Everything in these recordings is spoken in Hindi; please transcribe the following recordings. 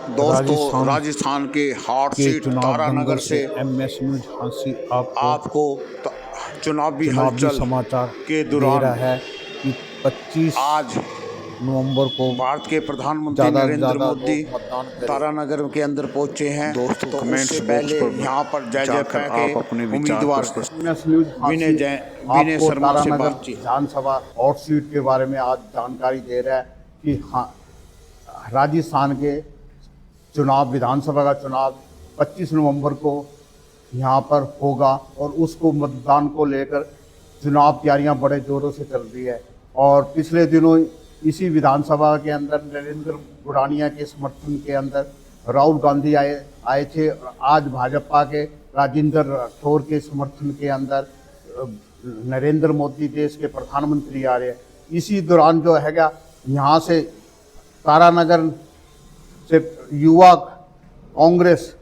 दोस्तों, राजस्थान के हॉट के सीट चुनाव तारानगर दंगल से MS न्यूज झांसी आपको चुनावी चुनावी हलचल समाचार के दे दौरान रहा है कि 25 आज नवंबर को भारत के प्रधानमंत्री ज़्यादा से नरेंद्र ज़्यादा मोदी लोग मतदान करें। तारानगर के अंदर पहुंचे हैं। दोस्तों, तो कमेंट्स उससे बॉक्स पहले पर यहाँ पर जय जाकर जयपा के आप अपने विचार उम्मीदवार MS न्यूज झांसी विनय आपको शर्मा से तारानगर बातचीत। विधानसभा हॉट सीट के बारे में आज जानकारी दे रहा है कि हाँ, राजस्थान के चुनाव विधानसभा का चुनाव 25 नवंबर को यहाँ पर होगा और उसको मतदान को लेकर चुनाव तैयारियां बड़े जोरों से चल रही है। और पिछले दिनों इसी विधानसभा के अंदर नरेंद्र गुड़ानिया के समर्थन के अंदर राहुल गांधी आए थे और आज भाजपा के राजेंद्र राठौर के समर्थन के अंदर नरेंद्र मोदी देश के प्रधानमंत्री आ रहे हैं। इसी दौरान जो हैगा यहाँ से तारानगर से युवा कांग्रेस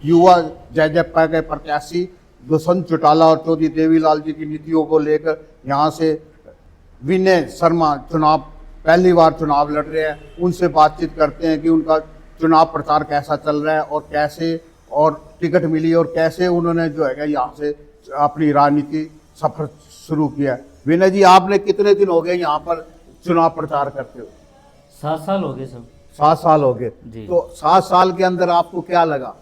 युवा जय जयपा के प्रत्याशी दुष्यंत चौटाला और चौधरी देवीलाल जी की नीतियों को लेकर यहाँ से विनय शर्मा पहली बार चुनाव लड़ रहे हैं। उनसे बातचीत करते हैं कि उनका चुनाव प्रचार कैसा चल रहा है और कैसे और टिकट मिली और कैसे उन्होंने जो है यहाँ से अपनी राजनीति सफर शुरू किया। विनय जी, आपने कितने दिन हो गए यहाँ पर चुनाव प्रचार करते हुए? 7 साल हो गए सब। 7 साल हो गए। जी। तो 7 साल के अंदर आपको क्या लगा?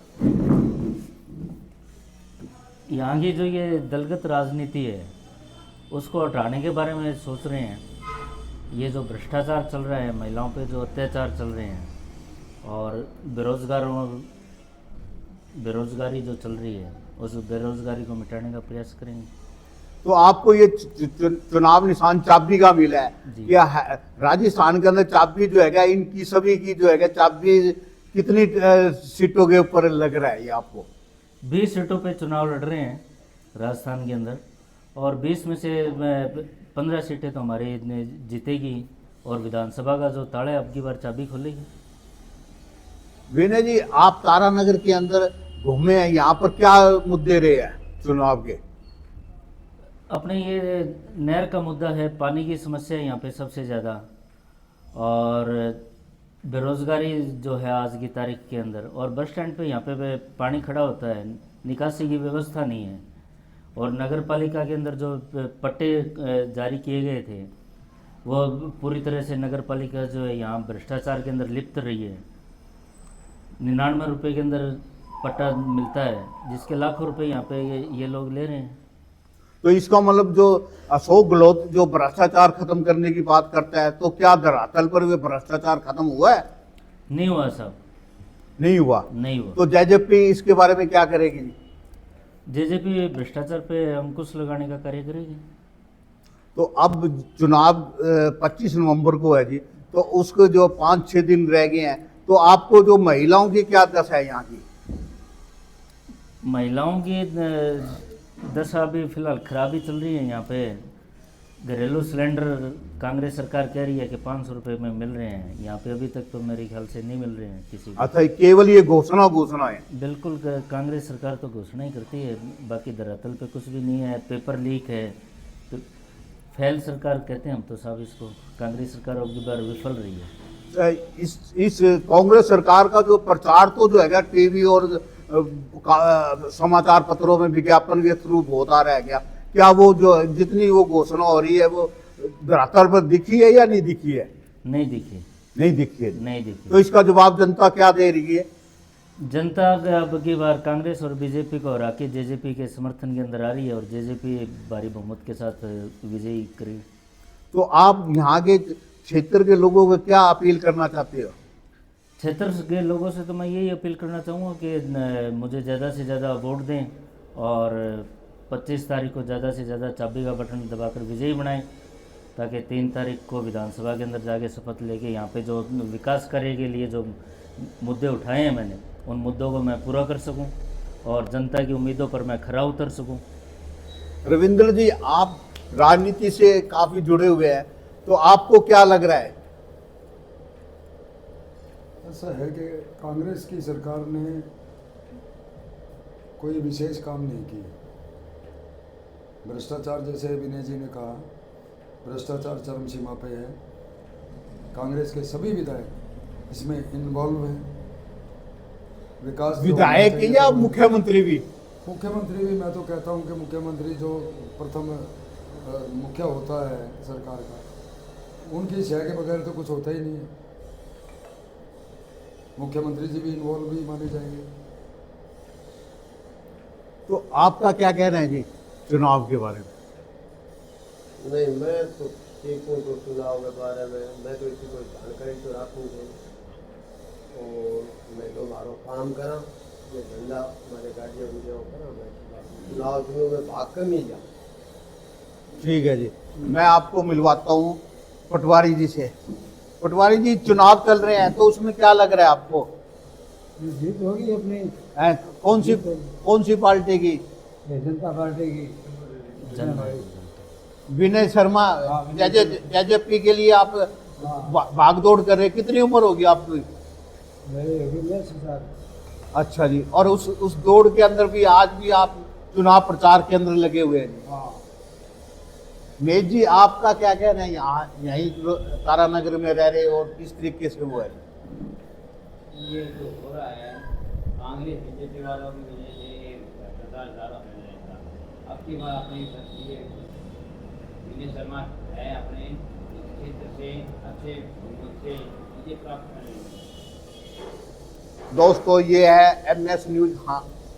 यहाँ की जो ये दलगत राजनीति है उसको हटाने के बारे में सोच रहे हैं। ये जो भ्रष्टाचार चल रहा है, महिलाओं पे जो अत्याचार चल रहे हैं और बेरोजगारी जो चल रही है उस बेरोजगारी को मिटाने का प्रयास करेंगे। तो आपको ये चुनाव निशान चाबी का मिला है कि राजस्थान के अंदर चाबी जो है इनकी सभी की जो है चाबी कितनी सीटों के ऊपर लग रहा है ये आपको? 20 सीटों पे चुनाव लड़ रहे हैं राजस्थान के अंदर और 20 में से 15 सीटें तो हमारे जीतेगी और विधानसभा का जो ताला है अब की बार चाबी खोलेगी। विनय जी, आप तारानगर के अंदर घूमे हैं, यहाँ पर क्या मुद्दे रहे हैं चुनाव के? अपने ये नहर का मुद्दा है, पानी की समस्या है यहाँ पे सबसे ज़्यादा और बेरोज़गारी जो है आज की तारीख के अंदर और बस स्टैंड पे यहाँ पे पानी खड़ा होता है, निकासी की व्यवस्था नहीं है और नगर पालिका के अंदर जो पट्टे जारी किए गए थे वो पूरी तरह से नगर पालिका जो है यहाँ भ्रष्टाचार के अंदर लिप्त रही है। 99 रुपये के अंदर पट्टा मिलता है जिसके लाखों रुपए यहाँ पे ये लोग ले रहे हैं। तो इसका मतलब जो अशोक गहलोत जो भ्रष्टाचार खत्म करने की बात करता है, तो क्या धरातल पर वे भ्रष्टाचार खत्म हुआ है? नहीं हुआ साहब, नहीं हुआ। नहीं हुआ। तो जेजेपी इसके बारे में क्या करेगी? जेजेपी भ्रष्टाचार पे अंकुश लगाने का कार्य करेगी। तो अब चुनाव 25 नवंबर को है जी, तो उसको जो 5-6 दिन रह गए हैं, तो आपको जो महिलाओं की क्या दशा है यहाँ की? महिलाओं की दशा अभी फिलहाल खराब ही चल रही है। यहाँ पे घरेलू सिलेंडर कांग्रेस सरकार कह रही है कि 500 रुपये में मिल रहे हैं, यहाँ पे अभी तक तो मेरे ख्याल से नहीं मिल रहे हैं किसी को। अच्छा, केवल ये घोषणा है? बिल्कुल, कांग्रेस सरकार तो घोषणा ही करती है, बाकी धरातल पे कुछ भी नहीं है। पेपर लीक है तो फेल सरकार कहते हैं हम तो साहब इसको। कांग्रेस सरकार अब की बार विफल रही है। इस कांग्रेस सरकार का जो प्रचार तो जो है टीवी और समाचार पत्रों में विज्ञापन के थ्रू होता रह गया, क्या वो जो जितनी वो घोषणा हो रही है वो धरातल पर दिखी है या नहीं दिखी है? नहीं दिखी। नहीं दिखी है। नहीं दिखी। तो इसका जवाब जनता क्या दे रही है? जनता अब की बार कांग्रेस और बीजेपी को हरा के जेजेपी के समर्थन के अंदर आ रही है और जेजेपी भारी बहुमत के साथ विजयी करी। तो आप यहाँ के क्षेत्र के लोगों को क्या अपील करना चाहते हो? क्षेत्र के लोगों से तो मैं यही अपील करना चाहूँगा कि मुझे ज़्यादा से ज़्यादा वोट दें और 25 तारीख को ज़्यादा से ज़्यादा चाबी का बटन दबाकर विजयी बनाएं ताकि 3 तारीख को विधानसभा के अंदर जाके शपथ लेके यहाँ पे जो विकास कार्य के लिए जो मुद्दे उठाए हैं मैंने उन मुद्दों को मैं पूरा कर सकूं और जनता की उम्मीदों पर मैं खरा उतर सकूं। रविंद्र जी, आप राजनीति से काफ़ी जुड़े हुए हैं, तो आपको क्या लग रहा है? ऐसा है कि कांग्रेस की सरकार ने कोई विशेष काम नहीं किए। भ्रष्टाचार, जैसे विनय जी ने कहा, भ्रष्टाचार चरम सीमा पे है। कांग्रेस के सभी विधायक इसमें इन्वॉल्व हैं। विकास जो विधायक होना चाहिए या तो मुख्यमंत्री भी? मुख्यमंत्री भी, मैं तो कहता हूँ कि मुख्यमंत्री जो प्रथम मुखिया होता है सरकार का, उनकी शय के बगैर तो कुछ होता ही नहीं है। मुख्यमंत्री जी भी इन्वॉल्व भी माने जाएंगे। तो आपका क्या कहना है जी चुनाव के बारे में? नहीं, मैं तो ठीक हूँ तो चुनाव के बारे में मैं तो इसी कोई जानकारी तो रखूँगी और मैं तो मारो काम करा, ये धंधा हमारे गाड़ियों में करा, मैं चुनाव में भाग कम ही जाऊँ। ठीक है जी, मैं आपको मिलवाता हूँ पटवारी जी से। पटवारी जी, चुनाव चल रहे हैं तो उसमें क्या लग रहा है आपको? जीत होगी अपनी हैं, कौन सी पार्टी की? जनता पार्टी की। विनय शर्मा जेजेपी के लिए आप भागदौड़ कर रहे हैं। कितनी उम्र होगी आपकी? मेरी होगी 80 साल। अच्छा जी, और उस दौड़ के अंदर भी आज भी आप चुनाव प्रचार के अंदर लगे हुए हैं जी। हाँ, मेज जी, आपका क्या कहना है? यहाँ यहीं तारानगर में रह रहे और किस तरीके से हुआ है? ये जो हो रहा है कांग्रेस बीजेपी वालों की वजह से ये भ्रष्टाचार ज़्यादा फैल जाएगा। अब की बार अपनी ये विनय शर्मा है, अपने क्षेत्र से अच्छे बहुमत से ये प्राप्त कर रहे हैं। दोस्तों, ये है MS न्यूज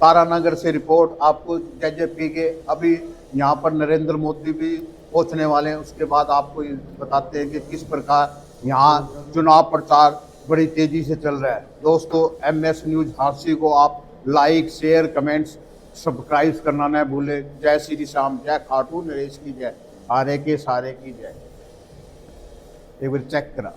तारानगर से रिपोर्ट। आपको जेजेपी के अभी यहाँ पर नरेंद्र मोदी भी पहुँचने वाले हैं, उसके बाद आपको ये बताते हैं कि किस प्रकार यहाँ चुनाव प्रचार बड़ी तेजी से चल रहा है। दोस्तों, MS न्यूज हादसी को आप लाइक, शेयर, कमेंट्स, सब्सक्राइब करना न भूलें। जय श्री श्याम, जय खाटू नरेश की जय, हारे के सारे की जय। एक बार चेक करा।